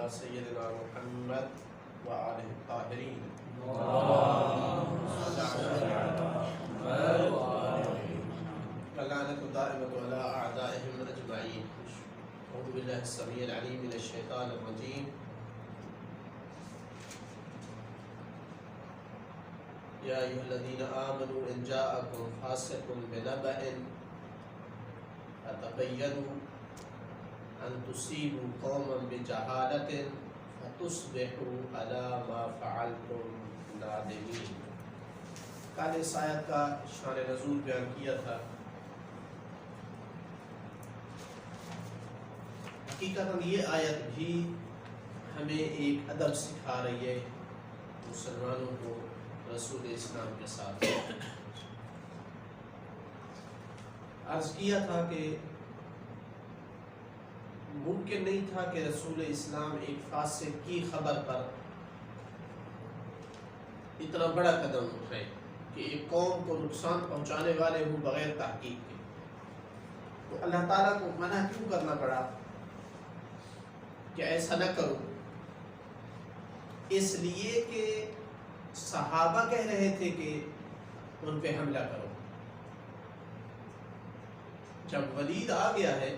سيدنا محمد وآله الطاهرين ولعنة دائمة على أعدائهم أجمعين. أعوذ بالله السميع العليم من الشيطان الرجيم. يا أيها الذين آمنوا إن جاءكم فاسق بنبأ فتبينوا أن تصيبوا قوما بجهالة فتصبحوا على ما فعلتم نادمين. کل اس آیت کا شان نزول بیان کیا تھا. حقیقت یہ آیت بھی ہمیں ایک ادب سکھا رہی ہے مسلمانوں کو رسول اسلام کے ساتھ. عرض کیا تھا کہ ممکن نہیں تھا کہ رسول اسلام ایک فاسق کی خبر پر اتنا بڑا قدم اٹھائے کہ ایک قوم کو نقصان پہنچانے والے ہوں بغیر تحقیق کے. تو اللہ تعالیٰ کو منع کیوں کرنا پڑا کہ ایسا نہ کرو؟ اس لیے کہ صحابہ کہہ رہے تھے کہ ان پہ حملہ کرو. جب ولید آ گیا ہے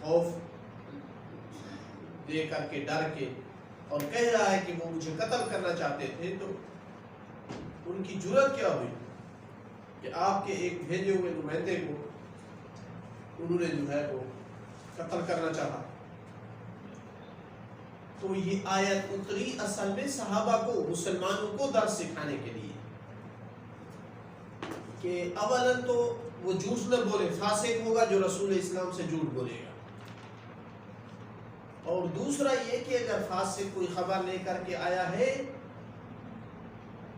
خوف دے کر کے ڈر کے اور کہہ رہا ہے کہ وہ مجھے قتل کرنا چاہتے تھے، تو ان کی جرأت کیا ہوئی کہ آپ کے ایک بھیجے ہوئے نمائندے کو انہوں نے جو ہے وہ قتل کرنا چاہا. تو یہ آیت اتری اصل میں صحابہ کو، مسلمانوں کو درس سکھانے کے لیے کہ اولاً تو وہ جھوٹ نہ بولے. فاسق ہوگا جو رسول اسلام سے جھوٹ بولے گا. اور دوسرا یہ کہ اگر فاسق کوئی خبر لے کر کے آیا ہے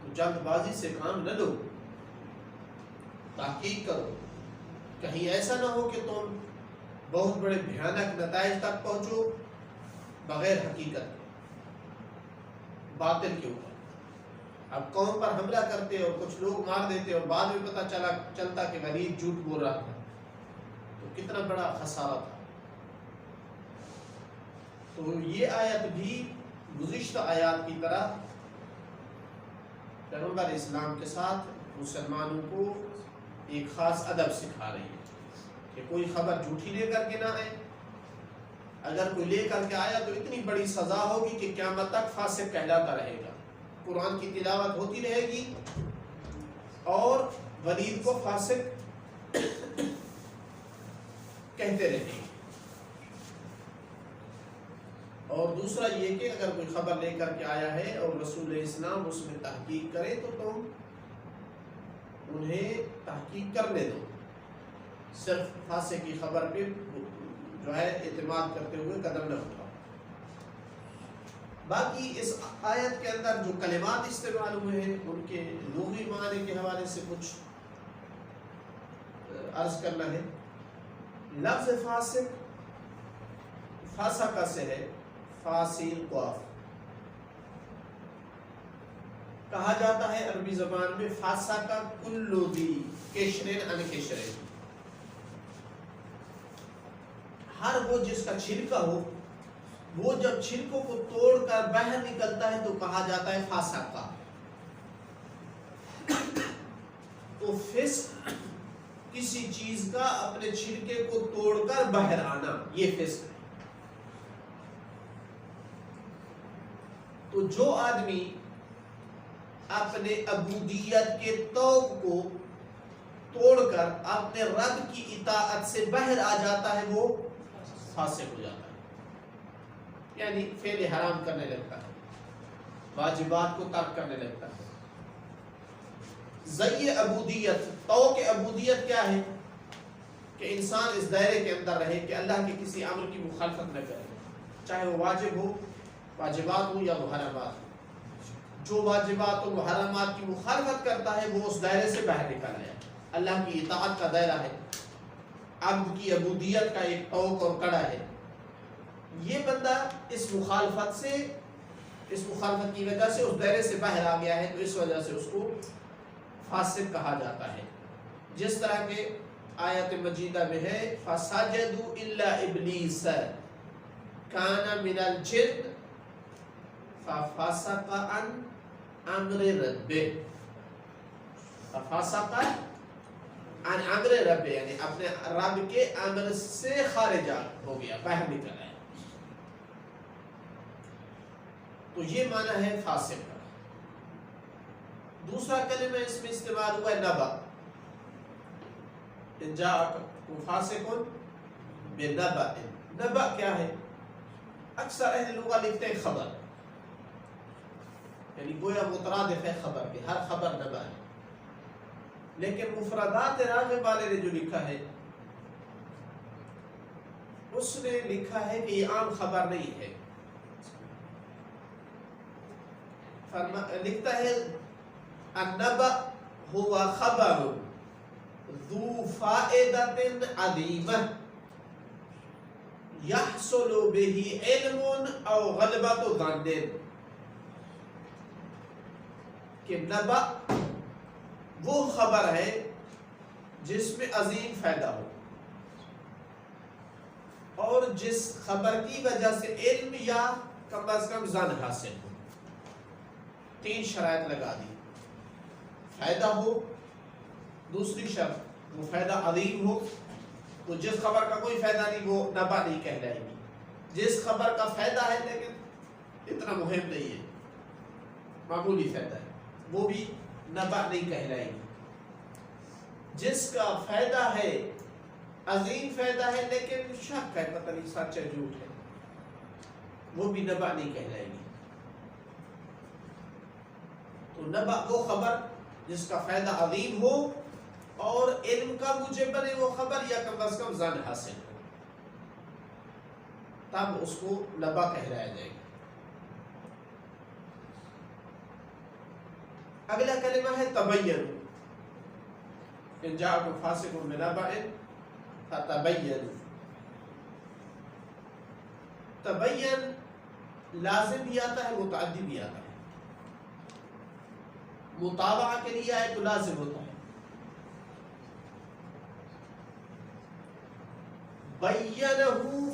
تو جلد بازی سے کام نہ لو، تحقیق کرو. کہیں ایسا نہ ہو کہ تم بہت بڑے بھیانک نتائج تک پہنچو بغیر حقیقت کے، باطل کے اوپر. اب قوم پر حملہ کرتے اور کچھ لوگ مار دیتے اور بعد میں پتہ چلتا کہ ولید جھوٹ بول رہا تھا، تو کتنا بڑا خسارہ تھا. تو یہ آیت بھی گزشتہ آیات کی طرح پیغمبر اسلام کے ساتھ مسلمانوں کو ایک خاص ادب سکھا رہی ہے کہ کوئی خبر جھوٹی لے کر کے نہ آئے. اگر کوئی لے کر کے آیا تو اتنی بڑی سزا ہوگی کہ قیامت تک فاسق کہلاتا رہے گا. قرآن کی تلاوت ہوتی رہے گی اور ولید کو فاسق کہتے رہیں گے. اور دوسرا یہ کہ اگر کوئی خبر لے کر کے آیا ہے اور رسول اسلام اس میں تحقیق کرے تو تم انہیں تحقیق کرنے دو. صرف فاسق کی خبر پہ جو ہے اعتماد کرتے ہوئے قدم نہ اٹھاؤ. باقی اس آیت کے اندر جو کلمات استعمال ہوئے ہیں ان کے لغوی معنی کے حوالے سے کچھ عرض کرنا ہے. لفظ فاسق فاسقہ سے ہے، فاصل قاف. کہا جاتا ہے عربی زبان میں فاسقہ کل ذی کشرن ان کشرن، ہر وہ جس کا چھلکا ہو، وہ جب چھلکوں کو توڑ کر باہر نکلتا ہے تو کہا جاتا ہے فاسقہ. تو فسق کسی چیز کا اپنے چھلکے کو توڑ کر باہر آنا، یہ فسق ہے. تو جو آدمی اپنے عبودیت کے توق کو توڑ کر اپنے رب کی اطاعت سے باہر آ جاتا ہے وہ فاسق ہو جاتا ہے. یعنی فعل حرام کرنے لگتا ہے، واجبات کو ترک کرنے لگتا ہے. ذی عبودیت، توق عبودیت کیا ہے؟ کہ انسان اس دائرے کے اندر رہے کہ اللہ کے کسی امر کی مخالفت نہ کرے، چاہے وہ واجب ہو، واجبات ہو یا محرمات ہو. جو واجبات و محرمات کی مخالفت کرتا ہے وہ اس دائرے سے باہر نکل گیا. اللہ کی اطاعت کا دائرہ ہے، عبد کی عبودیت کا ایک توق اور کڑا ہے. یہ بندہ اس مخالفت کی وجہ سے اس دائرے سے باہر آ گیا ہے، تو اس وجہ سے اس کو فاسق کہا جاتا ہے. جس طرح کے آیت مجیدہ میں ہے فَسَجَدُوا إِلَّا إِبْلِيسَ، کان من الجن ففسق عن امر ربه، ففسق عن امر ربه یعنی اپنے رب کے امر سے خارج ہو گیا، باہر نکل آیا. تو یہ معنی ہے فاسق کا. دوسرا کلمہ اس میں استعمال ہوا ہے نبأ. ان جاءکم فاسق بنبأ. نبأ کیا ہے؟ اکثر اہل لغہ لکھتے ہیں خبر، یعنی گویا مترادف ہے خبر کے، ہر خبر نبأ ہے. لیکن مفردات راغب والے نے جو لکھا ہے اس نے لکھا ہے کہ یہ عام خبر نہیں ہے. لکھتا ہے النبأ هو خبر ذو فائدة عظیمہ يحصل به علم او غلبة ظن. کہ نبأ وہ خبر ہے جس میں عظیم فائدہ ہو اور جس خبر کی وجہ سے علم یا کم از کم ظن حاصل ہو. تین شرائط لگا دی: فائدہ ہو، دوسری شرط وہ فائدہ عظیم ہو. تو جس خبر کا کوئی فائدہ نہیں وہ نبأ نہیں کہلائے گی. جس خبر کا فائدہ ہے لیکن اتنا مہم نہیں ہے، معمولی فائدہ ہے، وہ بھی نبأ نہیں کہلائے گی. جس کا فائدہ ہے عظیم فائدہ ہے لیکن شک ہے، پتہ نہیں سچ ہے جھوٹ ہے، وہ بھی نبأ نہیں کہلائے گی. تو نبأ وہ خبر جس کا فائدہ عظیم ہو اور علم کا موجب بنے وہ خبر یا کم از کم ظن حاصل ہو، تب اس کو نبأ کہلایا جائے گا. اگلا کلمہ ہے تبین. ان جاءکم فاسق بنبأ فتبین. تبین لازم بھی آتا ہے، متعدی بھی آتا ہے. مطابعہ کے لیے آئے تو لازم ہوتا ہے. بینہ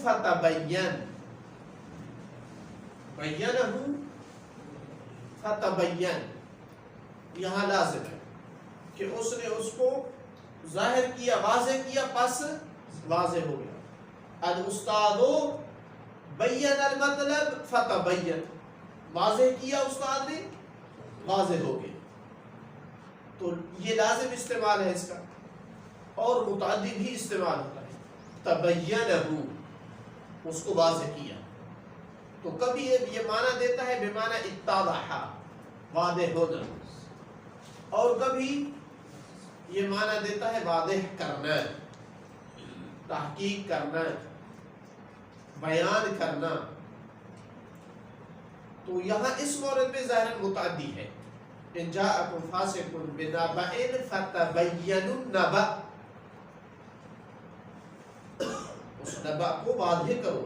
فتبین، بینہ فتبین یہاں لازم ہے کہ اس نے اس کو ظاہر کیا، واضح کیا، پس واضح ہو گیا. الاستاذ بین المطلب فتبین، واضح کیا استاد نے، واضح ہو گیا. تو یہ لازم استعمال ہے اس کا، اور متعدی بھی استعمال ہوتا ہے. تبینہ، اس کو واضح کیا. تو کبھی یہ معنی دیتا ہے بمعنی اتضح، واضح ہونا، اور کبھی یہ معنی دیتا ہے واضح کرنا، تحقیق کرنا، بیان کرنا. تو یہاں اس مورد میں ظاہر متعدی ہے. ان جاءکم فاسق بنبأ فتبینوا النبأ، اس نبأ کو واضح کرو،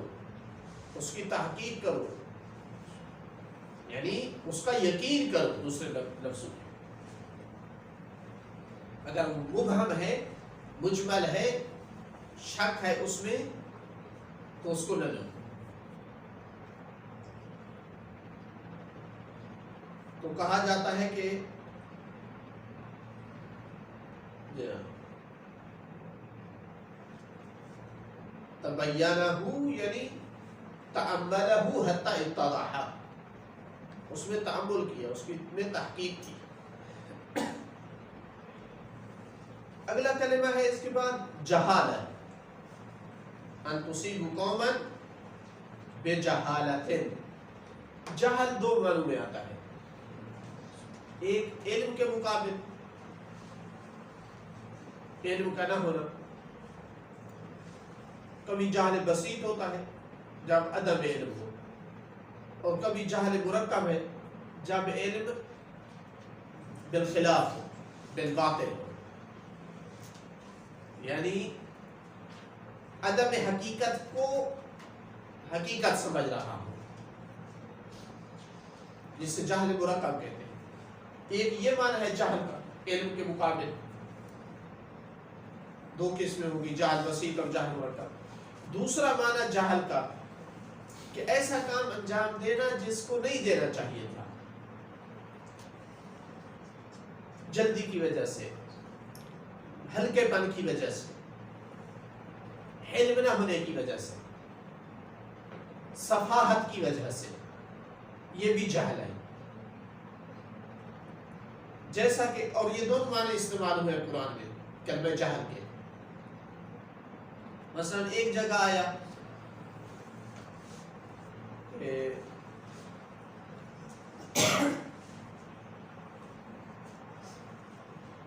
اس کی تحقیق کرو، یعنی اس کا یقین کرو. دوسرے لفظوں میں اگر مبہم ہے، مجمل ہے، شک ہے اس میں، تو اس کو نہ لو. تو کہا جاتا ہے کہ تبینہ یعنی تأملہ حتی اتضح، اس میں تأمل کیا، اس میں تحقیق کی. اگلا کلمہ ہے اس کے بعد جہالہ. ان تصیبوا قوما بجہالۃ. جہل دو معنوں میں آتا ہے. ایک علم کے مقابل، علم کا نہ ہونا. کبھی جہل بسیط ہوتا ہے جب عدم علم ہو، اور کبھی جہل مرکب ہے جب علم بالخلاف ہو، بالباطل ہو، یعنی عدم حقیقت کو حقیقت سمجھ رہا ہو، جس سے جہل مرکب کہتے ہیں. ایک یہ معنی ہے جہل کا علم کے مقابل. دو قسمیں ہوگی، جہل بسیط اور جہل مرکب. دوسرا معنی جہل کا کہ ایسا کام انجام دینا جس کو نہیں دینا چاہیے تھا، جلدی کی وجہ سے، ہلکے پن کی وجہ سے، علم نہ ہونے کی وجہ سے، سفاہت کی وجہ سے، یہ بھی جہل ہے۔ جیسا کہ اور یہ دونوں معنی استعمال ہوئے قرآن میں کلمہ جہل کے۔ مثلا ایک جگہ آیا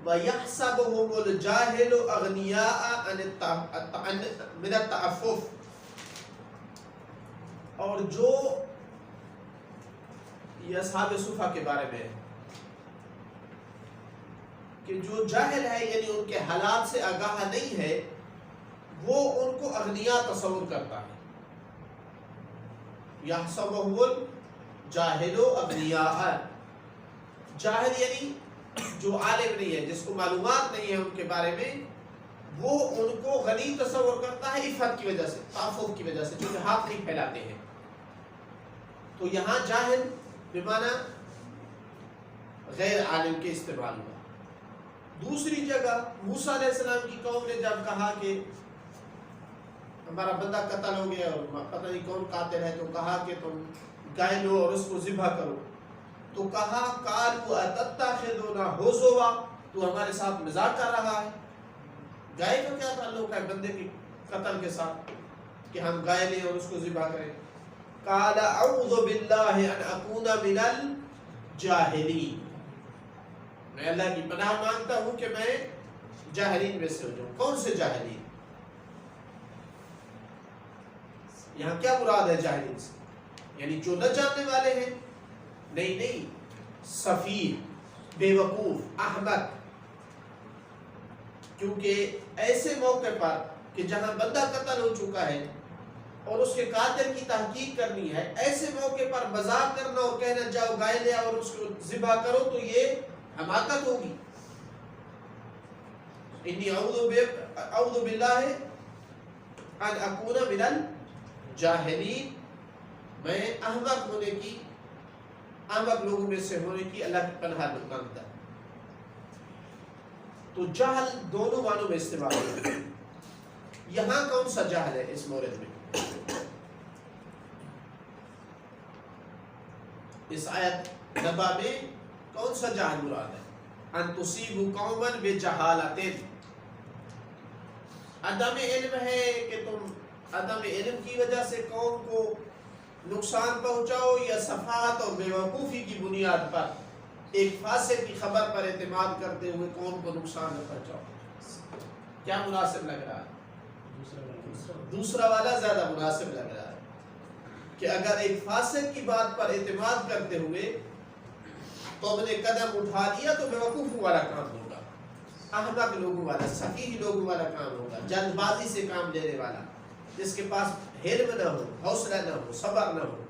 وَيَحْسَبُهُمُ الْجَاهِلُ أَغْنِيَاءَ مِنَ التَّعَفُّفِ، اور جو یہ اصحاب صفہ کے بارے میں کہ جو جاہل ہے، یعنی ان کے حالات سے آگاہ نہیں ہے، وہ ان کو اغنیا تصور کرتا ہے۔ یحسبهم الجاہل اغنیاء، جاہل یعنی جو عالم نہیں ہے، جس کو معلومات نہیں ہے ان کے بارے میں، وہ ان کو غنی تصور کرتا ہے عفت کی وجہ سے، تعفف کی وجہ سے، جو ہاتھ نہیں پھیلاتے ہیں۔ تو یہاں جاہل بمعنی غیر عالم کے استعمال ہوا۔ دوسری جگہ موسیٰ علیہ السلام کی قوم نے جب کہا کہ ہمارا بندہ قتل ہو گیا اور پتہ نہیں کون قاتل ہے، تو کہا کہ تم گائے لو اور اس کو ذبح کرو، تو کہا قالوا اتتخذنا ہزوا، تو ہمارے ساتھ مذاق کر رہا ہے۔ گائے کا کیا تعلق ہے بندے کے قتل کے ساتھ کہ ہم گائے لیں اور اس کو ذبح کریں؟ قال اعوذ باللہ ان اکون من الجاہلین، میں اللہ کی پناہ مانگتا ہوں کہ میں جاہلین میں سے ہو جاؤں۔ کون سے جاہلین؟ یہاں کیا مراد ہے جاہلین سے؟ یعنی جو نہ جاننے والے ہیں؟ نہیں، سفیہ، بے وقوف، احمق۔ کیونکہ ایسے موقع پر کہ جہاں بندہ قتل ہو چکا ہے اور اس کے قاتل کی تحقیق کرنی ہے، ایسے موقع پر مذاق کرنا اور کہنا جاؤ گائے لے اور اس کو ذبح کرو، تو یہ حماقت ہوگی۔ انی اعوذ باللہ ان اکون من الجاہلین، میں احمق ہونے کی، احمق لوگوں میں سے ہونے کی اللہ کی پناہ مانگتا۔ تو جہل دونوں معنوں میں استعمال ہوتا ہے۔ یہاں کون سا جہل ہے اس مورد میں؟ اس آیت نبا میں کون سا جہل مراد ہے؟ ان تصیبوا قوما بجہالۃ، عدم علم ہے کہ تم عدم علم کی وجہ سے قوم کو نقصان پہنچاؤ، یا سفاہت اور بے وقوفی کی بنیاد پر ایک فاسق کی خبر پر اعتماد کرتے ہوئے قوم کو نقصان نہ پہنچاؤ؟ کیا مناسب لگ رہا ہے؟ دوسرا والا زیادہ مناسب لگ رہا ہے کہ اگر ایک فاسق کی بات پر اعتماد کرتے ہوئے تو ہم نے قدم اٹھا دیا تو بے وقوفوں والا کام ہوگا، احمق لوگوں والا، سفیہ لوگوں والا کام ہوگا، جلد بازی سے کام لینے والا، جس کے پاس حلم نہ ہو، حوصلہ نہ ہو، صبر نہ ہو،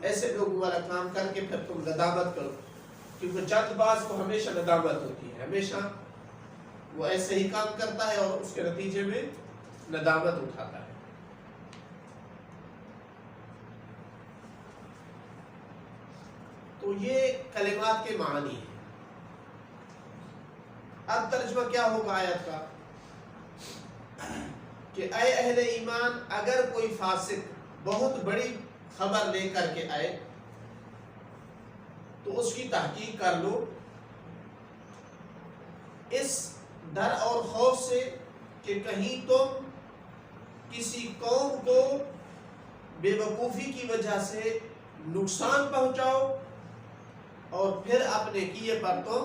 ایسے لوگوں والا کام کر کے پھر تم ندامت کرو۔ کیونکہ جلد باز کو ہمیشہ ندامت ہوتی ہے، ہمیشہ وہ ایسے ہی کام کرتا ہے اور اس کے نتیجے میں ندامت اٹھاتا ہے۔ تو یہ کلمات کے معنی ہیں۔ اب ترجمہ کیا ہوگا آیت کا کہ اے اہل ایمان، اگر کوئی فاسق بہت بڑی خبر لے کر کے آئے تو اس کی تحقیق کر لو، اس ڈر اور خوف سے کہ کہیں تم کسی قوم کو بے وقوفی کی وجہ سے نقصان پہنچاؤ اور پھر اپنے کیے پر تم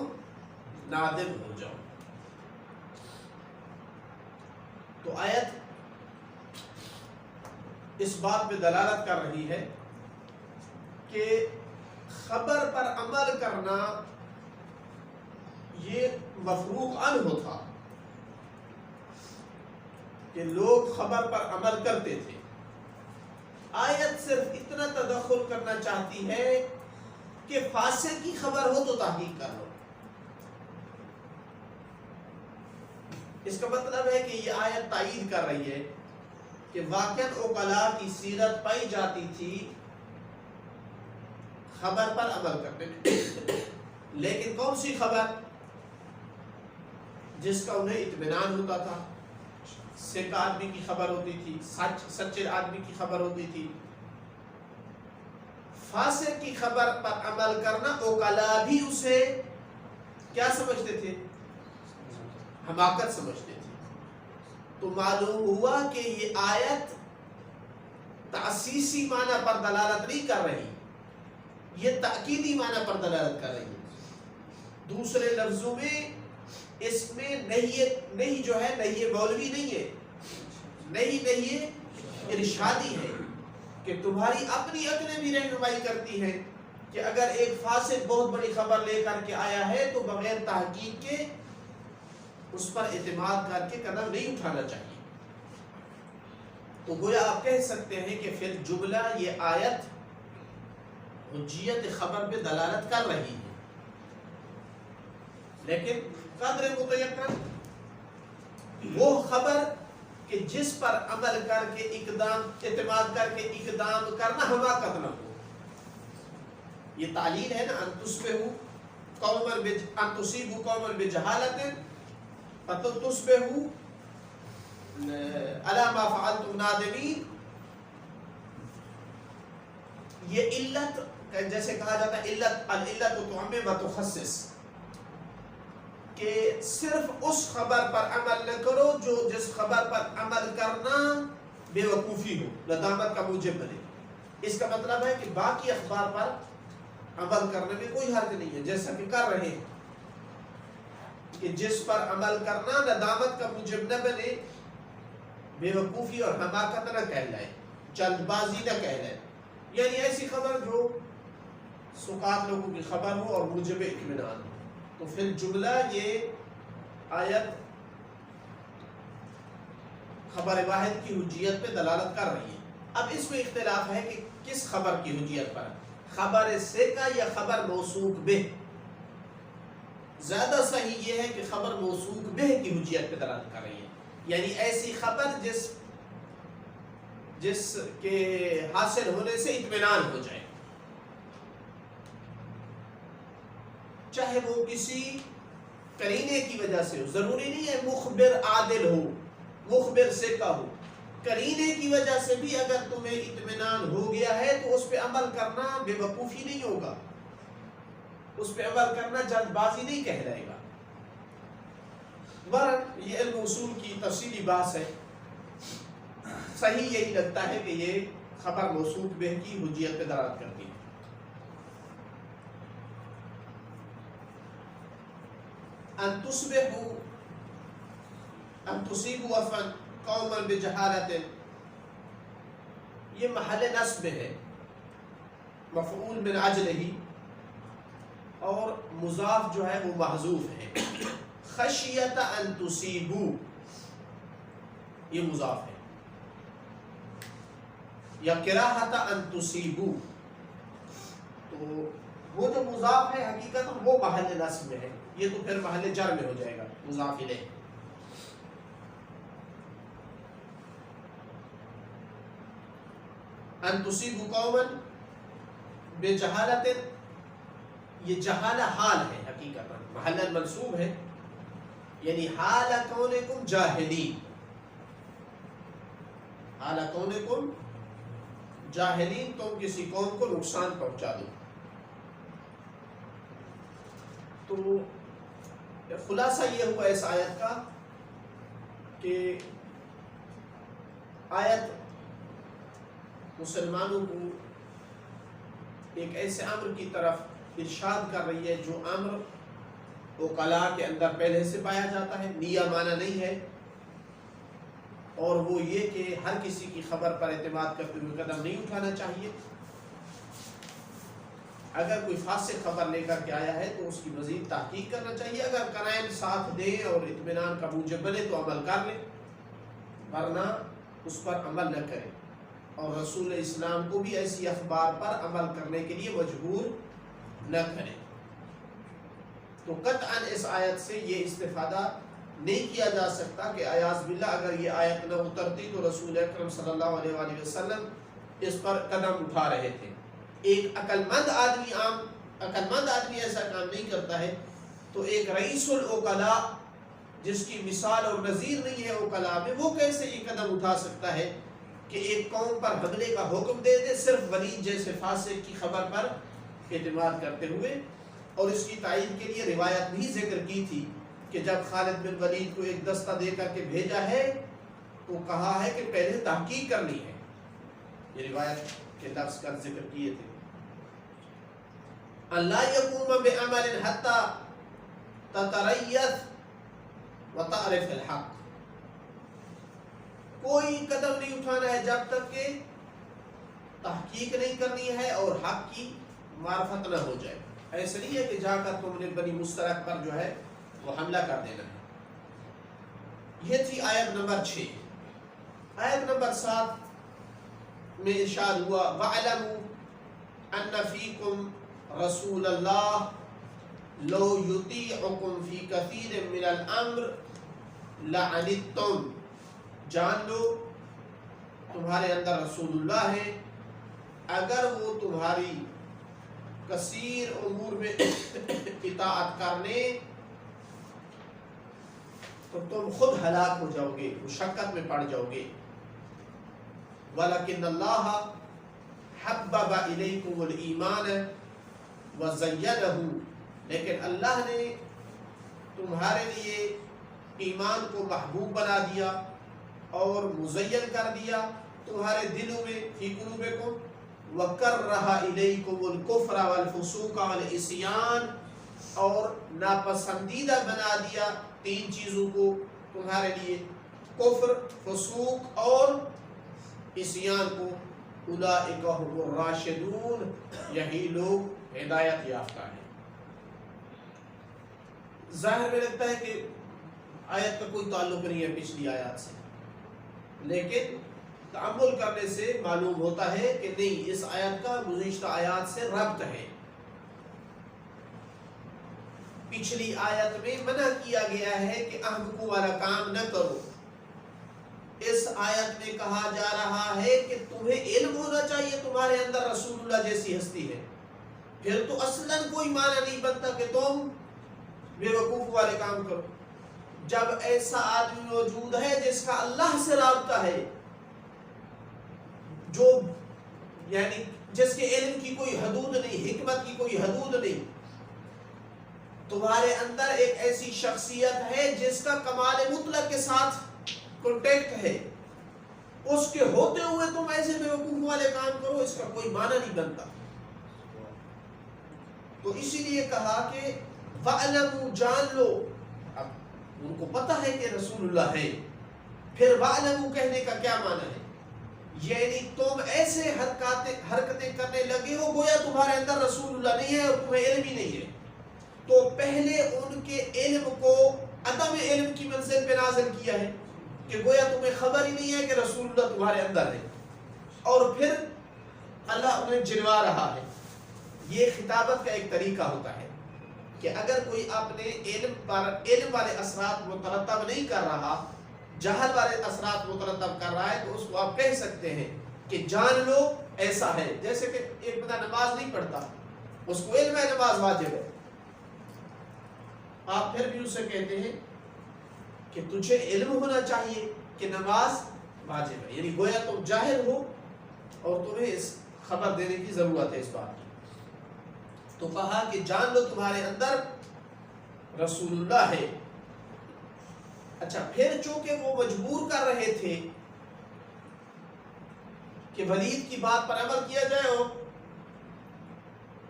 نادم ہو جاؤ۔ تو آیت اس بات پہ دلالت کر رہی ہے کہ خبر پر عمل کرنا یہ مفروغ عنہ تھا، کہ لوگ خبر پر عمل کرتے تھے۔ آیت صرف اتنا تدخل کرنا چاہتی ہے کہ فاسق کی خبر ہو تو تحقیق کر لو۔ اس کا مطلب ہے کہ یہ آیت تائید کر رہی ہے کہ واقعاً عقلاء کی سیرت پائی جاتی تھی خبر پر عمل کرنے میں، لیکن کون سی خبر؟ جس کا انہیں اطمینان ہوتا تھا، سچ آدمی کی خبر ہوتی تھی، سچے آدمی کی خبر ہوتی تھی۔ فاسق کی خبر پر عمل کرنا عقلاء بھی اسے کیا سمجھتے تھے؟ حماقت سمجھتے تھے۔ تو معلوم ہوا کہ یہ آیت تأسیسی معنی پر دلالت نہیں کر رہی، یہ تأکیدی معنی پر دلالت کر رہی ہے۔ دوسرے لفظوں میں اس میں نہیں جو ہے، نہیں مولوی نہیں ہے، نہیں ارشادی ہے کہ تمہاری اپنی عقلیں بھی رہنمائی کرتی ہیں کہ اگر ایک فاسق بہت بڑی خبر لے کر کے آیا ہے تو بغیر تحقیق کے اس پر اعتماد کر کے قدم نہیں اٹھانا چاہیے۔ تو گویا آپ کہہ سکتے ہیں کہ پھر جملہ یہ آیت حجیت خبر پہ دلالت کر رہی ہے، لیکن قدر متیقن وہ خبر کہ جس پر عمل کر کے اعتماد کر کے اقدام کرنا حماقت نہ ہو۔ یہ تعلیل ہے نا، ان تصیبوا قوما بجہالۃ فتصبحوا علی ما فعلتم نادمین۔ یہ علت جیسے کہا جاتا ہے العلت تعمم وتخصص، کہ صرف اس خبر پر عمل نہ کرو جو جس خبر پر عمل کرنا بے وقوفی ہو، ندامت کا موجب بنے۔ اس کا مطلب ہے کہ باقی اخبار پر عمل کرنے میں کوئی حرج نہیں ہے، جیسا کہ کر رہے ہیں، کہ جس پر عمل کرنا ندامت کا موجب نہ بنے، بے وقوفی اور حماقت نہ کہلائے، جلد بازی نہ کہلائے، یعنی ایسی خبر جو سقاط لوگوں کی خبر ہو اور موجب اطمینان ہو۔ تو پھر جملہ یہ آیت خبر واحد کی حجیت پہ دلالت کر رہی ہے۔ اب اس میں اختلاف ہے کہ کس خبر کی حجیت پر، خبر ثقہ یا خبر موثوق بہ۔ زیادہ صحیح یہ ہے کہ خبر موثوق بہ کی حجیت پہ دلالت کر رہی ہے، یعنی ایسی خبر جس کے حاصل ہونے سے اطمینان ہو جائے، چاہے وہ کسی قرینے کی وجہ سے ہو، ضروری نہیں ہے مخبر عادل ہو، مخبر ثقہ ہو، قرینے کی وجہ سے بھی اگر تمہیں اطمینان ہو گیا ہے تو اس پہ عمل کرنا بے وقوفی نہیں ہوگا، اس پہ عمل کرنا جلد بازی نہیں کہلائے گا۔ بہرحال یہ علم اصول کی تفصیلی بحث ہے، صحیح یہی لگتا ہے کہ یہ خبر موثوق بہ کی حجیت پہ دلالت کرتی ہے۔ ان تصیبوا قوما بجہالۃ، یہ محل نصب ہے، مفعول من اجلہ، اور مضاف جو ہے وہ محذوف ہے۔ خشیۃ ان تصیبوا یہ مضاف ہے، یا کراہۃ ان تصیبوا، تو وہ جو مضاف ہے حقیقت وہ محل نصب میں ہے، یہ تو پھر محل جر میں ہو جائے گا مضاف الیہ۔ ان تصیبوا قوما بجہالۃ، یہ جہالہ حال ہے، حقیقت محل منصوب ہے، یعنی حال کونکم جاہلین، حال کونکم جاہلین، تم کسی قوم کو نقصان پہنچا دو۔ تو خلاصہ یہ ہوا اس آیت کا کہ آیت مسلمانوں کو ایک ایسے امر کی طرف ارشاد کر رہی ہے جو امر عقلاء کے اندر پہلے سے پایا جاتا ہے، نیا معنی نہیں ہے، اور وہ یہ کہ ہر کسی کی خبر پر اعتماد کرتے ہوئے قدم نہیں اٹھانا چاہیے۔ اگر کوئی فاسق خبر لے کر کے آیا ہے تو اس کی مزید تحقیق کرنا چاہیے، اگر قرائن ساتھ دیں اور اطمینان کا موجب بنے تو عمل کر لیں، ورنہ اس پر عمل نہ کریں، اور رسول اسلام کو بھی ایسی اخبار پر عمل کرنے کے لیے مجبور نہ کریں۔ تو قطعاً اس آیت سے یہ استفادہ نہیں کیا جا سکتا کہ ایاز باللہ اگر یہ آیت نہ اترتی تو رسول اکرم صلی اللہ علیہ وآلہ وسلم اس پر قدم اٹھا رہے تھے. ایک عقل مند آدمی ایسا کام نہیں کرتا ہے. تو ایک رئیس العقلاء جس کی مثال اور نظیر نہیں ہے عقلاء میں، وہ کیسے یہ قدم اٹھا سکتا ہے کہ ایک قوم پر حملے کا حکم دے دے صرف ولید جیسے فاسق کی خبر پر اعتماد کرتے ہوئے. اور اس کی تائید کے لیے روایت بھی ذکر کی تھی کہ جب خالد بن ولید کو ایک دستہ دے کر کے بھیجا ہے تو کہا ہے کہ پہلے تحقیق کرنی ہے. یہ روایت کے لفظ کا ذکر کیے تھے. اللہ یقوم بعمل حتی تتریث وتعرف الحق. کوئی قدم نہیں اٹھانا ہے جب تک کہ تحقیق نہیں کرنی ہے اور حق کی معرفت نہ ہو جائے. ایسا نہیں ہے کہ جا کر تم نے بنی مسترق پر جو ہے وہ حملہ کر دینا ہے. یہ تھی آیت نمبر 6. آیت نمبر 7 میں ارشاد ہوا وَاعْلَمُوا أَنَّ فِيكُمْ رَسُولَ اللَّهِ لَوْ يُطِيعُكُمْ فِي كَثِيرٍ مِّنَ الْأَمْرِ لَعَنِتُّمْ. جان لو تمہارے اندر رسول اللہ ہے، اگر وہ تمہاری کثیر امور میں اطاعت کرنے تو تم خود ہلاک ہو جاؤ گے، مشقت میں پڑ جاؤ گے. وَلَكِنَّ اللَّهَ حَبَّبَ إِلَيْكُمُ الْإِيمَانَ وَزَيَّنَهُ. لیکن اللہ نے تمہارے لیے ایمان کو محبوب بنا دیا اور مزین کر دیا تمہارے دلوں میں فی قلوبکم. وَكَرَّهَ إِلَيْكُمُ الْكُفْرَ وَالْفُسُوقَ وَالْعِصْيَانَ. اور ناپسندیدہ بنا دیا 3 چیزوں کو تمہارے لیے، کفر، فسوق اور عصیان کو. اولئک هم الراشدون. یہی لوگ ہدایت یافتہ ہیں. ظاہر میں لگتا ہے کہ آیت کا کوئی تعلق نہیں ہے پچھلی آیات سے، لیکن تأمل کرنے سے معلوم ہوتا ہے کہ نہیں، اس آیت کا گزشتہ آیات سے ربط ہے. پچھلی آیت میں منع کیا گیا ہے کہ احمقوں والا کام نہ کرو. اس آیت میں کہا جا رہا ہے کہ تمہیں علم ہونا چاہیے تمہارے اندر رسول اللہ جیسی ہستی ہے. پھر تو اصلاً کوئی معنی نہیں بنتا کہ تم بے وقوف والے کام کرو. جب ایسا آدمی موجود ہے جس کا اللہ سے رابطہ ہے، جو یعنی جس کے علم کی کوئی حدود نہیں، حکمت کی کوئی حدود نہیں، تمہارے اندر ایک ایسی شخصیت ہے جس کا کمال مطلق کے ساتھ کانٹیکٹ ہے، اس کے ہوتے ہوئے تم ایسے بیوقوف والے کام کرو، اس کا کوئی معنی نہیں بنتا. تو اسی لیے کہا کہ وَاعْلَمُوا، جان لو. اب ان کو پتہ ہے کہ رسول اللہ ہے، پھر وَاعْلَمُوا کہنے کا کیا معنی ہے؟ یعنی تم ایسے حرکتیں کرنے لگے ہو گویا تمہارے اندر رسول اللہ نہیں ہے اور تمہیں علم ہی نہیں ہے. تو پہلے ان کے علم کو عدم علم کی منزل پہ نازل کیا ہے کہ گویا تمہیں خبر ہی نہیں ہے کہ رسول اللہ تمہارے اندر ہے، اور پھر اللہ انہیں جنوا رہا ہے. یہ خطابت کا ایک طریقہ ہوتا ہے کہ اگر کوئی اپنے علم پر علم والے اثرات مترتب نہیں کر رہا، جہل والے اثرات مترتب کر رہا ہے، تو اس کو آپ کہہ سکتے ہیں کہ جان لو ایسا ہے. جیسے کہ ایک بندہ نماز نہیں پڑھتا، اس کو علم ہے نماز واجب ہے، آپ پھر بھی اسے کہتے ہیں کہ تجھے علم ہونا چاہیے کہ نماز واجب ہے. یعنی گویا تم جاہل ہو اور تمہیں اس خبر دینے کی ضرورت ہے اس بات کی. تو کہا کہ جان لو تمہارے اندر رسول اللہ ہے. اچھا، پھر چونکہ وہ مجبور کر رہے تھے کہ ولید کی بات پر عمل کیا جائے، اور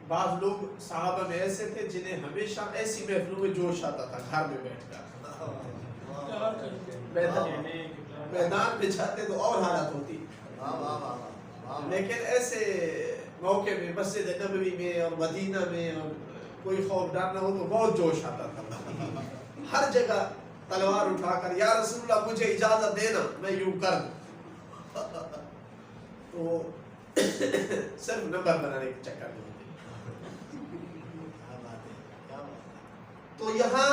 بعض لوگ صحابہ میں ایسے تھے جنہیں ہمیشہ ایسی محفلوں میں جوش آتا تھا، گھر میں بیٹھ کر میدان میں جاتے تو اور حالت ہوتی، لیکن ایسے موقع میں مسجد نبوی میں اور مدینہ میں اور کوئی خوف ڈر نہ ہو تو بہت جوش آتا تھا. ہر جگہ تلوار اٹھا کر یا رسول اللہ مجھے اجازت دینا میں یوں کر دوں. تو صرف نمبر بنانے کے چکر میں. تو یہاں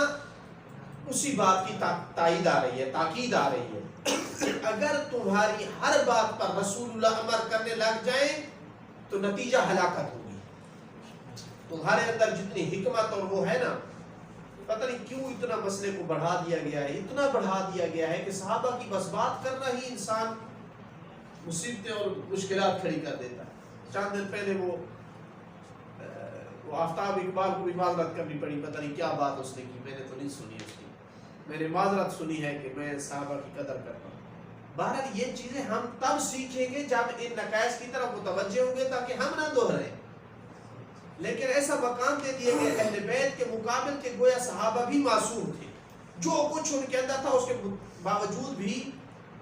اسی بات کی تائید آ رہی ہے، تاکید آ رہی ہے کہ اگر تمہاری ہر بات پر رسول اللہ عمل کرنے لگ جائیں تو نتیجہ ہلاکت ہوگی۔ تمہارے اندر جتنی حکمت اور وہ ہے نا، پتہ نہیں کیوں اتنا مسئلے کو بڑھا دیا گیا ہے، اتنا بڑھا دیا گیا ہے کہ صحابہ کی بس بات کرنا ہی انسان مصیبتیں اور مشکلات کھڑی کر دیتا ہے۔ چند دن پہلے وہ آفتاب اقبال کو بھی معذرت کرنی پڑی، پتہ نہیں کیا بات اس نے کی، میں نے تو نہیں سنی اس کی، میں نے معذرت سنی ہے کہ میں صحابہ کی قدر کرتا ہوں۔ بہرحال یہ چیزیں ہم تب سیکھیں گے جب ان نقائص کی طرف متوجہ ہوں گے تاکہ ہم نہ دہرائیں۔ لیکن ایسا مقام دے دیا کہ اہل بیت کے مقابل کے گویا صحابہ بھی معصوم تھے، جو کچھ ان کے اندر تھا اس کے باوجود بھی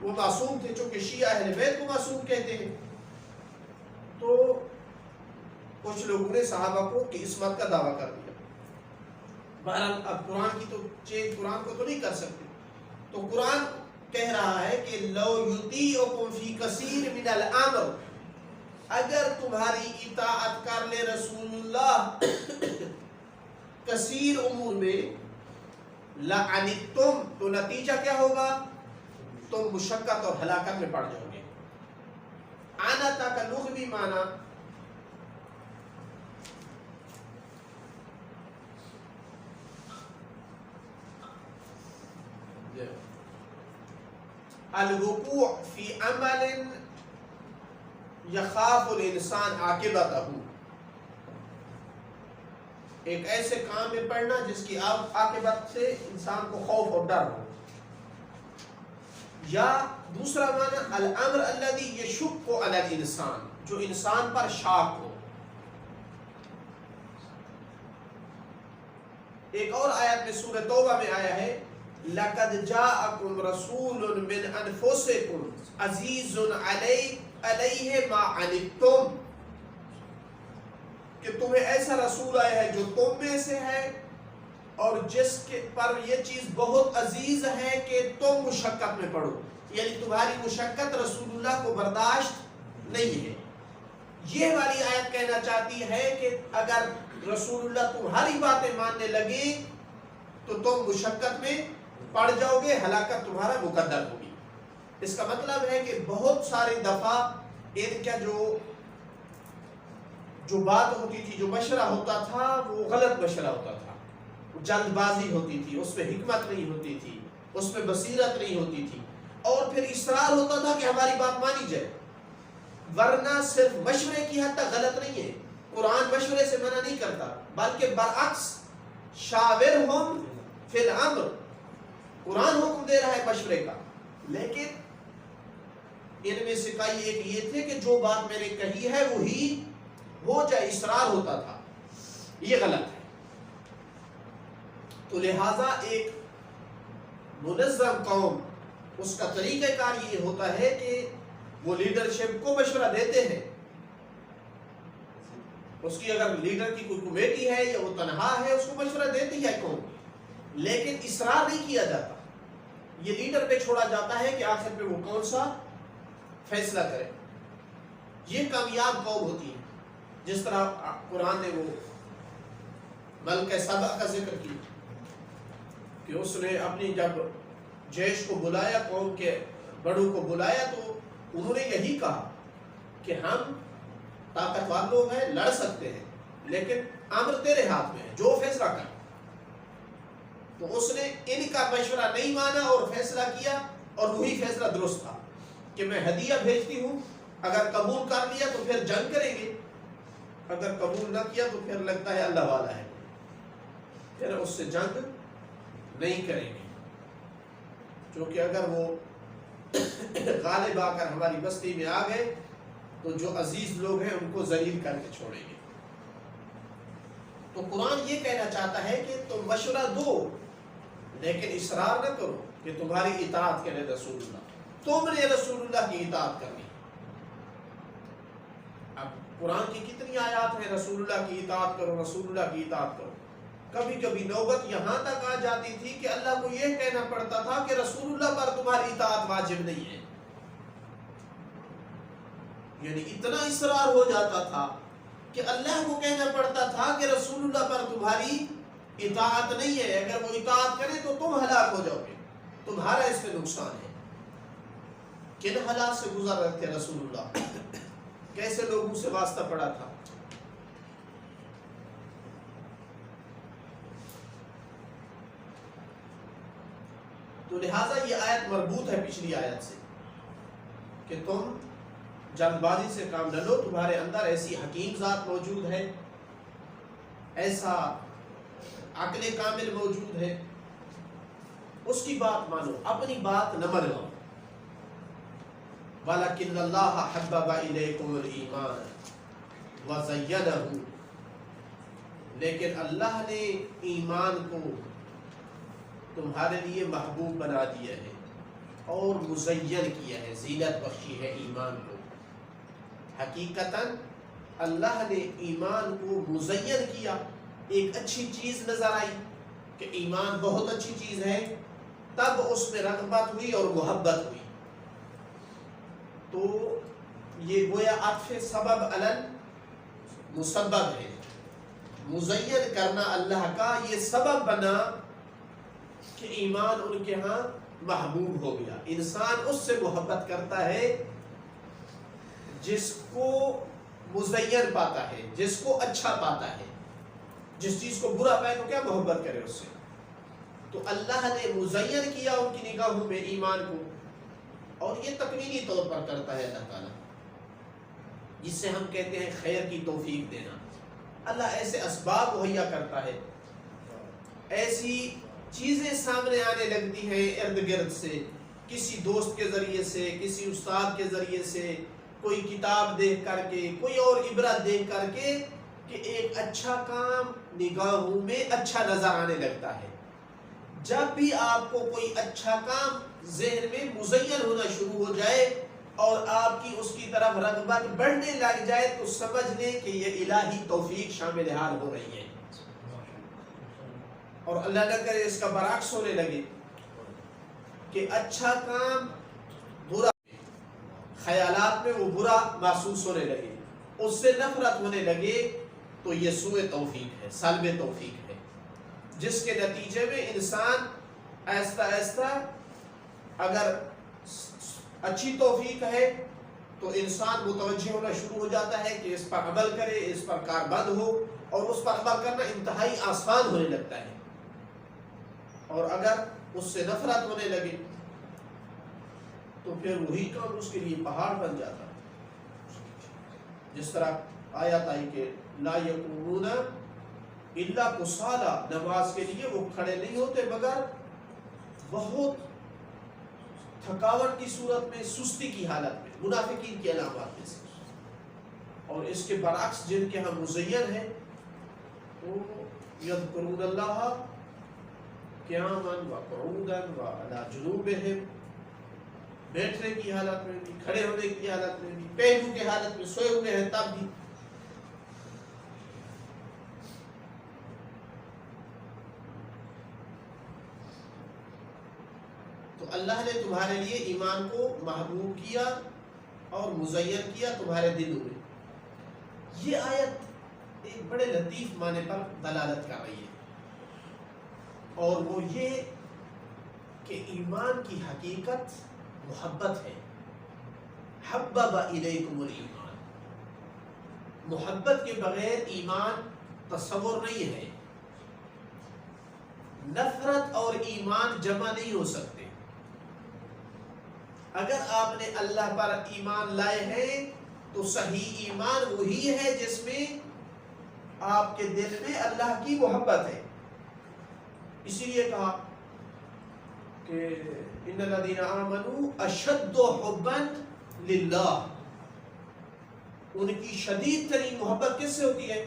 وہ معصوم تھے، چونکہ شیعہ اہل بیت کو معصوم کہتے ہیں۔ تو کچھ لوگوں نے صحابہ کو کی عصمت کا دعویٰ کر دیا۔ بہرحال اب قرآن کی تو چینج قرآن کو تو نہیں کر سکتے، تو قرآن کہہ رہا ہے کہ لو یطیعکم فی کثیر من الامر، اگر تمہاری اطاعت کر لے رسول اللہ کثیر امور میں، لعنتم، تو نتیجہ کیا ہوگا؟ تم مشقت اور ہلاکت میں پڑ جاؤ گے۔ عنتا کا لغوی معنی الوقوع فی عمل یخاف الانسان عاقبتہ، ایک ایسے کام میں پڑنا جس کی عاقبت سے انسان کو خوف اور ڈر ہو۔ یا دوسرا معنی الامر الذی یشق علی الانسان، جو انسان پر شاق ہو۔ ایک اور آیت میں سورہ توبہ میں آیا ہے لَقَدْ جَاءَكُمْ رَسُولٌ مِّنْ أَنفُسِكُمْ عَزِيزٌ عَلَيْهِ مَا عَنِتُّمْ، کہ تمہیں ایسا رسول آیا ہے جو تم میں سے ہے اور جس کے پر یہ چیز بہت عزیز ہے کہ تم مشقت میں پڑو، یعنی تمہاری مشقت رسول اللہ کو برداشت نہیں ہے۔ یہ والی آیت کہنا چاہتی ہے کہ اگر رسول اللہ تمہاری باتیں ماننے لگے تو تم مشقت میں پڑ جاؤ گے، ہلاکت تمہارا مقدر ہوگی۔ اس کا مطلب ہے کہ بہت ساری دفعہ ان کا جو بات ہوتی تھی، جو مشورہ ہوتا تھا، وہ غلط مشورہ ہوتا تھا، جلد بازی ہوتی تھی، اس میں حکمت نہیں ہوتی تھی، اس میں بصیرت نہیں ہوتی تھی، اور پھر اصرار ہوتا تھا کہ ہماری بات مانی جائے۔ ورنہ صرف مشورے کی حد تک غلط نہیں ہے، قرآن مشورے سے منع نہیں کرتا، بلکہ برعکس شاورہم فی الامر، قرآن حکم دے رہا ہے مشورے کا۔ لیکن ان میں سے کئی ایک یہ تھے کہ جو بات میں نے کہی ہے وہی ہو جائے، اصرار ہوتا تھا، یہ غلط ہے۔ تو لہٰذا ایک منظم قوم، اس کا طریقہ کار یہ ہوتا ہے کہ وہ لیڈرشپ کو مشورہ دیتے ہیں، اس کی اگر لیڈر کی کوئی کمیٹی ہے یا وہ تنہا ہے اس کو مشورہ دیتی ہے قوم، لیکن اصرار نہیں کیا جاتا، یہ لیڈر پہ چھوڑا جاتا ہے کہ آخر پہ وہ کون سا فیصلہ کرے۔ یہ کامیاب قوم ہوتی ہے، جس طرح قرآن نے وہ ملکہ سبا کا ذکر کیا کہ اس نے اپنی جب جیش کو بلایا، قوم کے بڑوں کو بلایا، تو انہوں نے یہی کہا کہ ہم طاقتور لوگ ہیں، لڑ سکتے ہیں، لیکن امر تیرے ہاتھ میں ہے، جو فیصلہ کر۔ تو اس نے ان کا مشورہ نہیں مانا اور فیصلہ کیا، اور وہی فیصلہ درست تھا کہ میں ہدیہ بھیجتی ہوں، اگر قبول کر لیا تو پھر جنگ کریں گے، اگر قبول نہ کیا تو پھر لگتا ہے اللہ والا ہے، پھر اس سے جنگ نہیں کریں گے، کیونکہ اگر وہ غالب آ کر ہماری بستی میں آ گئے تو جو عزیز لوگ ہیں ان کو ذلیل کر کے چھوڑیں گے۔ تو قرآن یہ کہنا چاہتا ہے کہ تم مشورہ دو لیکن اصرار نہ کرو کہ تمہاری اطاعت کرے رسول اللہ، تم نے رسول اللہ کی اطاعت کرنی۔ اب قرآن کی کتنی آیات ہیں رسول اللہ کی اطاعت کرو، رسول اللہ کی اطاعت کرو۔ کبھی کبھی نوبت یہاں تک آ جاتی تھی کہ اللہ کو یہ کہنا پڑتا تھا کہ رسول اللہ پر تمہاری اطاعت واجب نہیں ہے، یعنی اتنا اصرار ہو جاتا تھا کہ اللہ کو کہنا پڑتا تھا کہ رسول اللہ پر تمہاری اطاعت نہیں ہے. اگر وہ اطاعت کرے تو تم ہلاک ہو جاؤ گے, تمہارا اس میں نقصان ہے. کن حالات سے گزر رہے تھے رسول اللہ, کیسے لوگوں سے واسطہ پڑا تھا. تو لہٰذا یہ آیت مربوط ہے پچھلی آیت سے کہ تم جلد بازی سے کام نہ لو, تمہارے اندر ایسی حکیم ذات موجود ہے, ایسا عقل کامل موجود ہے, اس کی بات مانو, اپنی بات نہ منو. وَلَكِنَّ اللَّهَ حَبَّبَ إِلَيْكُمُ الْإِيمَانَ وَزَيَّنَهُ, لیکن اللہ نے ایمان کو تمہارے لیے محبوب بنا دیا ہے اور مزین کیا ہے, زینت بخشی ہے ایمان کو. حقیقتاً اللہ نے ایمان کو مزین کیا, ایک اچھی چیز نظر آئی کہ ایمان بہت اچھی چیز ہے, تب اس میں رغبت ہوئی اور محبت ہوئی. تو یہ گویا عطف سبب علل مسبب ہے. مزین کرنا اللہ کا یہ سبب بنا کہ ایمان ان کے ہاں محبوب ہو گیا. انسان اس سے محبت کرتا ہے جس کو مزین پاتا ہے, جس کو اچھا پاتا ہے. جس چیز کو برا پائے تو کیا محبت کرے اس سے. تو اللہ نے مزین کیا ان کی نگاہوں میں ایمان کو, اور یہ تکمیلی طور پر کرتا ہے اللہ تعالیٰ, جس سے ہم کہتے ہیں خیر کی توفیق دینا. اللہ ایسے اسباب مہیا کرتا ہے, ایسی چیزیں سامنے آنے لگتی ہیں ارد گرد سے, کسی دوست کے ذریعے سے, کسی استاد کے ذریعے سے, کوئی کتاب دیکھ کر کے, کوئی اور عبرت دیکھ کر کے, کہ ایک اچھا کام نگاہوں میں اچھا نظر آنے لگتا ہے. جب بھی آپ کو کوئی اچھا کام ذہن میں مزین ہونا شروع ہو جائے اور آپ کی اس کی طرف رغبت بڑھنے لگ جائے, تو سمجھ لیں کہ یہ الہی توفیق شامل حال ہو رہی ہے. اور اللہ نہ کرے اس کا برعکس ہونے لگے کہ اچھا کام برا, خیالات میں وہ برا محسوس ہونے لگے, اس سے نفرت ہونے لگے, تو یہ سوء توفیق ہے, سلب توفیق ہے, جس کے نتیجے میں انسان آہستہ آہستہ, اگر اچھی توفیق ہے تو انسان متوجہ ہونا شروع ہو جاتا ہے کہ اس پر عمل کرے, اس پر کاربند ہو, اور اس پر عمل کرنا انتہائی آسان ہونے لگتا ہے. اور اگر اس سے نفرت ہونے لگے تو پھر وہی کام اس کے لیے پہاڑ بن جاتا ہے. جس طرح آیت آئی کہ لا یقومون الا کسالا, نماز کے لیے وہ کھڑے نہیں ہوتے مگر بہت تھکاوٹ کی صورت میں, سستی کی حالت میں, منافقین کی علامات میں سے. اور اس کے برعکس جن کے ہم مزین ہیں تو یذکرون اللہ قیاما وقعودا وعلی جنوبہم, بیٹھنے کی حالت میں بھی, کھڑے ہونے کی حالت میں بھی, پہلو کے حالت میں, سوئے ہوئے ہیں تب بھی. تو اللہ نے تمہارے لیے ایمان کو محبوب کیا اور مزین کیا تمہارے دلوں میں. یہ آیت ایک بڑے لطیف معنی پر دلالت کر رہی ہے, اور وہ یہ کہ ایمان کی حقیقت محبت ہے. حبب الیکم الایمان, محبت کے بغیر ایمان تصور نہیں ہے. نفرت اور ایمان جمع نہیں ہو سکتے. اگر آپ نے اللہ پر ایمان لائے ہیں تو صحیح ایمان وہی ہے جس میں آپ کے دل میں اللہ کی محبت ہے. اسی لیے کہا کہ ان الذین آمنوا اشد حبا للہ, ان کی شدید ترین محبت کس سے ہوتی ہے؟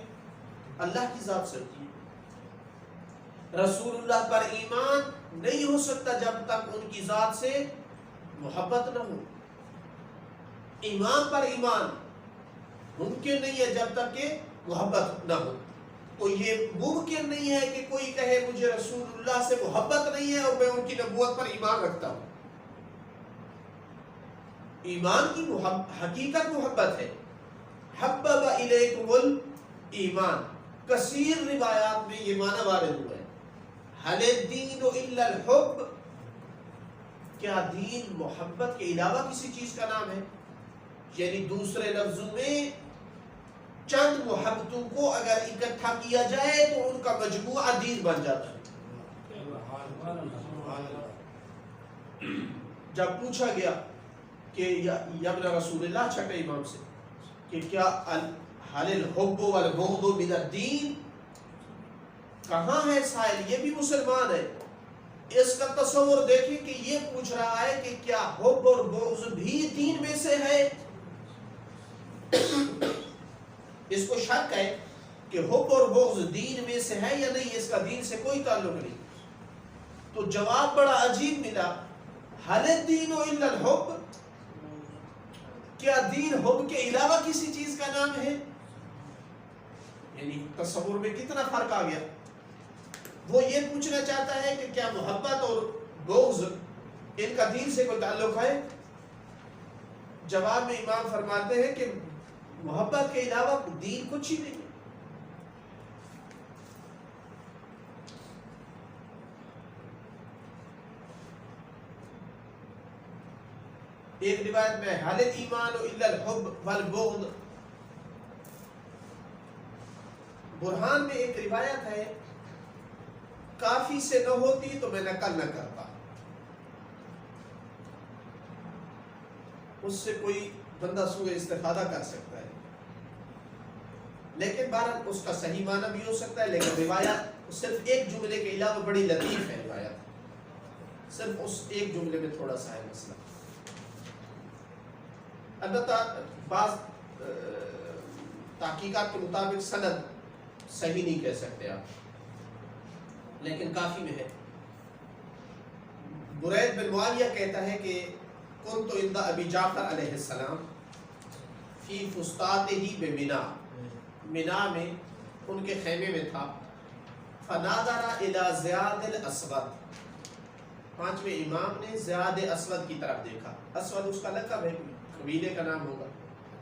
اللہ کی ذات سے ہوتی ہے. رسول اللہ پر ایمان نہیں ہو سکتا جب تک ان کی ذات سے محبت نہ ہو. ایمان پر ایمان ممکن نہیں ہے جب تک کہ محبت نہ ہو. تو یہ ممکن نہیں ہے کہ کوئی کہے مجھے رسول اللہ سے محبت نہیں ہے اور میں ان کی نبوت پر ایمان رکھتا ہوں. ایمان کی حقیقت محبت ہے. حبب الیکم الایمان, کثیر روایات میں یہ معنی وارد ہوا ہے. حل الدین الا الحب، کیا دین محبت کے علاوہ کسی چیز کا نام ہے؟ یعنی دوسرے لفظوں میں چند محبتوں کو اگر اکٹھا کیا جائے تو ان کا مجموعہ دین بن جاتا ہے۔ جب پوچھا گیا کہ یا ابن رسول اللہ چھٹے امام سے کہ کیا حل الحب والبغض من الدین، کہاں ہے سائل، یہ بھی مسلمان ہے، اس کا تصور دیکھیں کہ یہ پوچھ رہا ہے کہ کیا حب اور بغض بھی دین میں سے ہے؟ اس کو شک ہے کہ حب اور بغض دین میں سے ہے یا نہیں، اس کا دین سے کوئی تعلق نہیں۔ تو جواب بڑا عجیب ملا، حل الدین الا الحب، کیا دین حب کے علاوہ کسی چیز کا نام ہے؟ یعنی تصور میں کتنا فرق آ گیا۔ وہ یہ پوچھنا چاہتا ہے کہ کیا محبت اور بغض ان کا دین سے کوئی تعلق ہے؟ جواب میں امام فرماتے ہیں کہ محبت کے علاوہ دین کچھ ہی نہیں۔ ایک روایت میں حل الایمان الا الحب والبغض، برہان میں ایک روایت ہے کافی سے نہ ہوتی تو میں نقل نہ کرتا، اس سے کوئی بندہ سوء استفادہ کر سکتا ہے، لیکن بہرحال اس کا صحیح معنی بھی ہو سکتا ہے، لیکن روایت صرف ایک جملے کے علاوہ بڑی لطیف ہے، روایت صرف اس ایک جملے میں تھوڑا سا ہے مسئلہ۔ البتہ بعض تحقیقات کے مطابق سند صحیح نہیں کہہ سکتے آپ، لیکن کافی میں ہے۔ برید بن معاویہ کہتا ہے کہ کنت عند ابی جعفر علیہ السلام فی فسطاطہ بمنا، منا میں ان کے خیمے میں تھا، فناظر الی زیاد الاسود، پانچویں امام نے زیاد اسود کی طرف دیکھا، اسود اس کا لقب ہے، قبیلے کا نام ہوگا،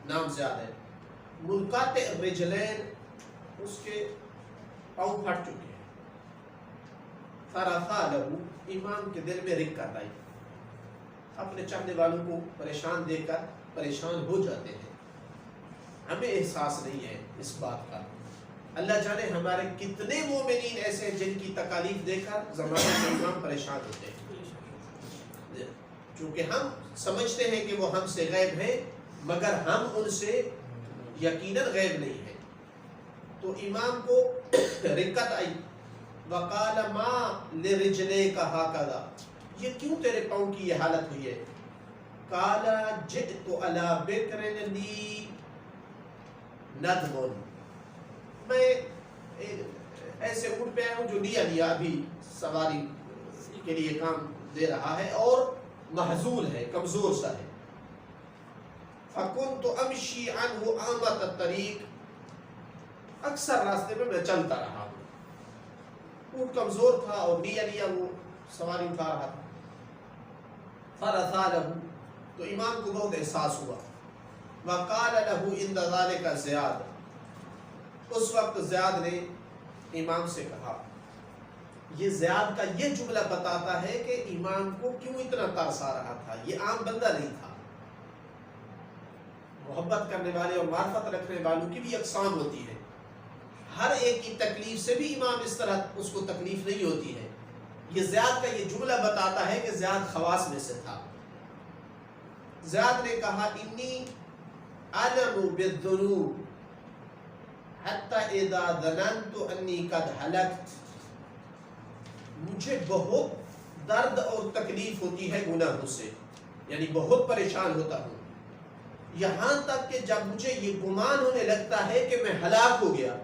نام زیاد ہے، منقطع الرجلین، اس کے پاؤں پھٹ چکے ہیں، فرفع لہو، امام کے دل میں رکت آئی، اپنے چاہنے والوں کو پریشان دیکھ کر پریشان ہو جاتے ہیں، ہمیں احساس نہیں ہے اس بات کا، اللہ جانے ہمارے کتنے مومنین ایسے ہیں جن کی تکالیف دیکھ کر زمانے کے امام پریشان ہوتے ہیں، چونکہ ہم سمجھتے ہیں کہ وہ ہم سے غیب ہیں مگر ہم ان سے یقیناً غیب نہیں ہیں۔ تو امام کو رکت آئی، وقال ما لرجلیک ہکذا، یہ کیوں تیرے پاؤں کی یہ حالت ہوئی ہے؟ قال جئت علی بکر لی ندم، میں ایسے اونٹ پہ آیا ہوں جو لیا ابھی سواری کے لیے کام دے رہا ہے اور محزون ہے، کمزور سا ہے، فکنت امشی عنہ آمت الطریق، اکثر راستے میں میں چلتا رہا ہوں، اونٹ کمزور تھا اور لیا وہ سواری اٹھا رہا تھا، فرثا لہو، تو امام کو بہت احساس ہوا، وقال لہو عند ذلک زیاد، اس وقت زیاد نے امام سے کہا، یہ زیاد کا یہ جملہ بتاتا ہے کہ امام کو کیوں اتنا ترس آ رہا تھا، یہ عام بندہ نہیں تھا، محبت کرنے والے اور معرفت رکھنے والوں کی بھی اقسام ہوتی ہے، ہر ایک کی تکلیف سے بھی امام اس طرح اس کو تکلیف نہیں ہوتی ہے، یہ زیاد کا یہ جملہ بتاتا ہے کہ زیاد خواص میں سے تھا۔ زیاد نے کہا انی علم بالذنوب حتی اذا ظننت انی قد ہلکت، مجھے بہت درد اور تکلیف ہوتی ہے گناہوں سے، یعنی بہت پریشان ہوتا ہوں، یہاں تک کہ جب مجھے یہ گمان ہونے لگتا ہے کہ میں ہلاک ہو گیا،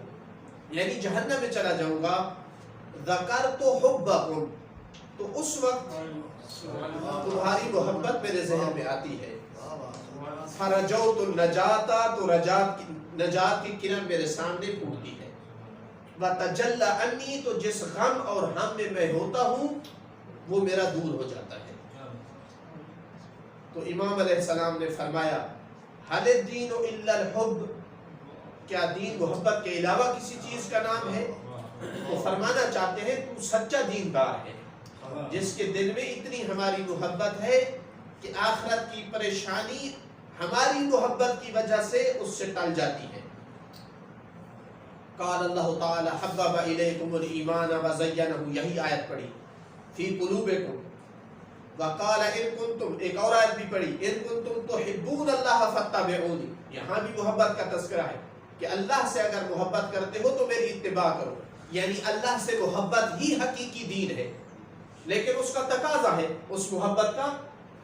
یعنی جہنم میں چلا جاؤں گا، ذکرت حبکم، تو اس وقت تمہاری محبت میرے ذہن میں آتی ہے، فرجوت النجات، تو نجات کی کرن میرے سامنے پھوٹتی ہے، وتجلی عنی، تو جس غم اور ہم میں میں ہوتا ہوں وہ میرا دور ہو جاتا ہے۔ تو امام علیہ السلام نے فرمایا حل الدین الا الحب، کیا دین محبت کے علاوہ کسی چیز کا نام ہے؟ وہ فرمانا چاہتے ہیں تو سچا دیندار ہے جس کے دل میں اتنی ہماری محبت ہے کہ آخرت کی پریشانی ہماری محبت کی وجہ سے اس سے ٹل جاتی ہے. قال اللہ تعالی حبب الیکم الایمان وزینہ، یہی آیت پڑھی فی قلوبکم. وقال ان کنتم، ایک اور آیت بھی پڑھی ان کنتم تحبون اللہ فاتبعونی. یہاں بھی محبت کا تذکرہ ہے کہ اللہ سے اگر محبت کرتے ہو تو میری اتباع کرو. یعنی اللہ سے محبت ہی حقیقی دین ہے، لیکن اس کا تقاضا ہے اس محبت کا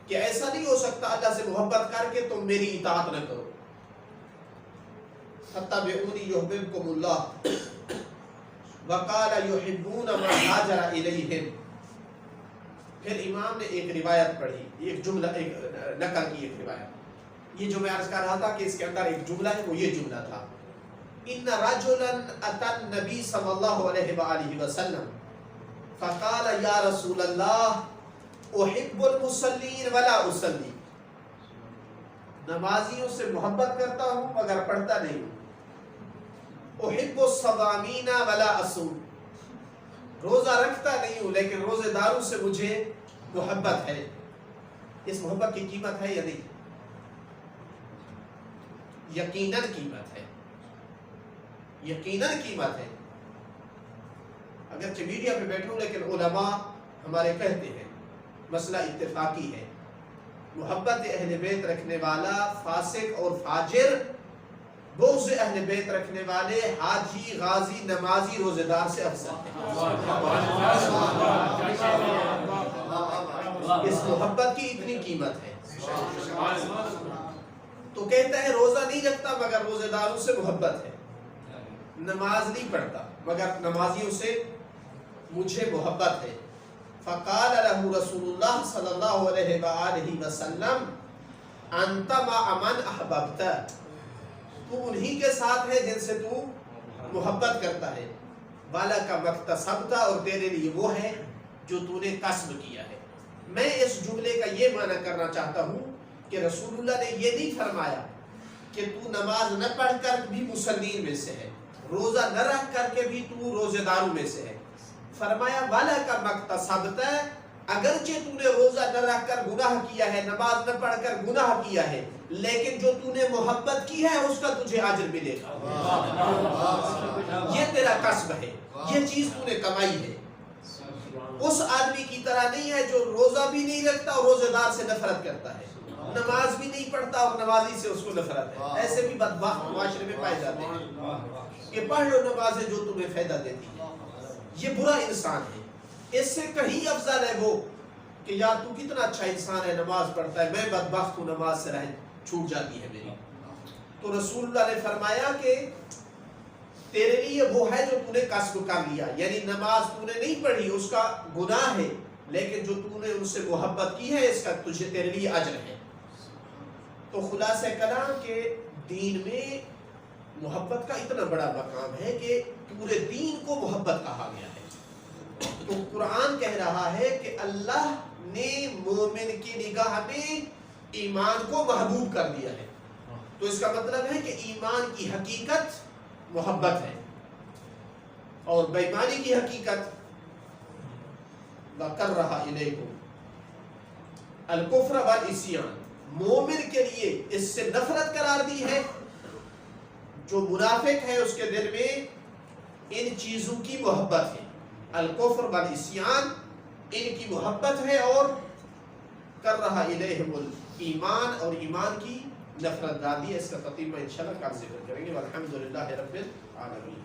کہ ایسا نہیں ہو سکتا اللہ سے محبت کر کے تم میری اطاعت نہ کرو. فاتبعونی یحببکم اللہ وقال یحبون من ہاجر الیہم. پھر امام نے ایک روایت پڑھی، ایک جملہ، ایک نقل کی ایک روایت. یہ جو میں عرض کر رہا تھا کہ اس کے اندر ایک جملہ ہے، وہ یہ جملہ تھا ان رجلا اتى النبي صلی اللہ علیہ وآلہ وسلم فقال یا رسول اللہ احب المصلین ولا اصلی. نمازیوں سے محبت کرتا ہوں مگر پڑھتا نہیں ہوں. احب الصوامین ولا اصوم، روزہ رکھتا نہیں ہوں لیکن روزے داروں سے مجھے محبت ہے. اس محبت کی قیمت ہے یا نہیں؟ یقیناً قیمت ہے، یقیناً قیمت ہے. اگرچہ میڈیا پہ بیٹھوں لیکن علماء ہمارے کہتے ہیں مسئلہ اتفاقی ہے، محبت اہل بیت رکھنے والا فاسق اور فاجر بغض اہل بیت رکھنے والے حاجی غازی نمازی روزے دار سے افضل ہے. اس محبت کی اتنی قیمت ہے. تو کہتا ہے روزہ نہیں رکھتا مگر روزے داروں سے محبت ہے، نماز نہیں پڑھتا مگر نمازیوں سے مجھے محبت ہے. فقال له رسول اللہ صلی اللہ علیہ وآلہ وسلم انت مع من احببت، تو انہی کے ساتھ ہے جن سے تو محبت کرتا ہے. وَلَكَ مَكْتَسَبْتَ، اور تیرے لیے وہ ہے جو تو نے کسب کیا ہے. میں اس جملے کا یہ معنی کرنا چاہتا ہوں کہ رسول اللہ نے یہ نہیں فرمایا کہ تو نماز نہ پڑھ کر بھی مسلمین میں سے ہے، روزہ نہ رکھ کر کے بھی تو روزے داروں میں سے ہے. فرمایا وَلَكَ مَكْتَسَبْتَ، اگرچہ تو نے روزہ نہ رکھ کر گناہ کیا ہے، نماز نہ پڑھ کر گناہ کیا ہے، لیکن جو تو نے محبت کی ہے اس کا تجھے اجر ملے گا. یہ تیرا کسب ہے، یہ چیز تو نے کمائی ہے. اس آدمی کی طرح نہیں ہے جو روزہ بھی نہیں رکھتا اور روزے دار سے نفرت کرتا ہے، نماز بھی نہیں پڑھتا اور نمازی سے اس کو نفرت ہے. ایسے بھی بدبخت معاشرے میں پائے جاتے ہیں کہ پڑھ لو نمازیں جو تمہیں فائدہ دیتی ہے. یہ برا انسان ہے. اس سے کہیں افضل ہے وہ کہ یار تو کتنا اچھا انسان ہے، نماز پڑھتا ہے، میں بدبخت ہوں، نماز سے رہ چھوٹ جاتی ہے میری. تو رسول اللہ نے فرمایا کہ تیرے لیے وہ ہے جو تو نے کسب کر لیا، یعنی نماز تو نے نہیں پڑھی اس کا گناہ ہے، لیکن جو تو نے ان سے محبت کی ہے اس کا تجھے تیرے لیے اجر ہے. تو خلاصہ کلام کہ دین میں محبت کا اتنا بڑا مقام ہے کہ پورے دین کو محبت کہا گیا ہے. تو قرآن کہہ رہا ہے کہ اللہ نے مومن کی نگاہ میں ایمان کو محبوب کر دیا ہے. تو اس کا مطلب ہے کہ ایمان کی حقیقت محبت ہے اور بے ایمانی کی حقیقت وَكَرَّهَ إِلَيْكُمْ الْكُفْرَ وَالْعِصْيَانَ. مومن کے لیے اس سے نفرت قرار دی ہے، جو منافق ہے اس کے دل میں ان چیزوں کی محبت ہے. الکفر والعصیان ان کی محبت ہے، اور کرہ الیہم الایمان، اور ایمان کی نفرت ڈال دی ہے. اس کا تتمہ انشاءاللہ کل ذکر کریں گے. والحمدللہ رب العالمین.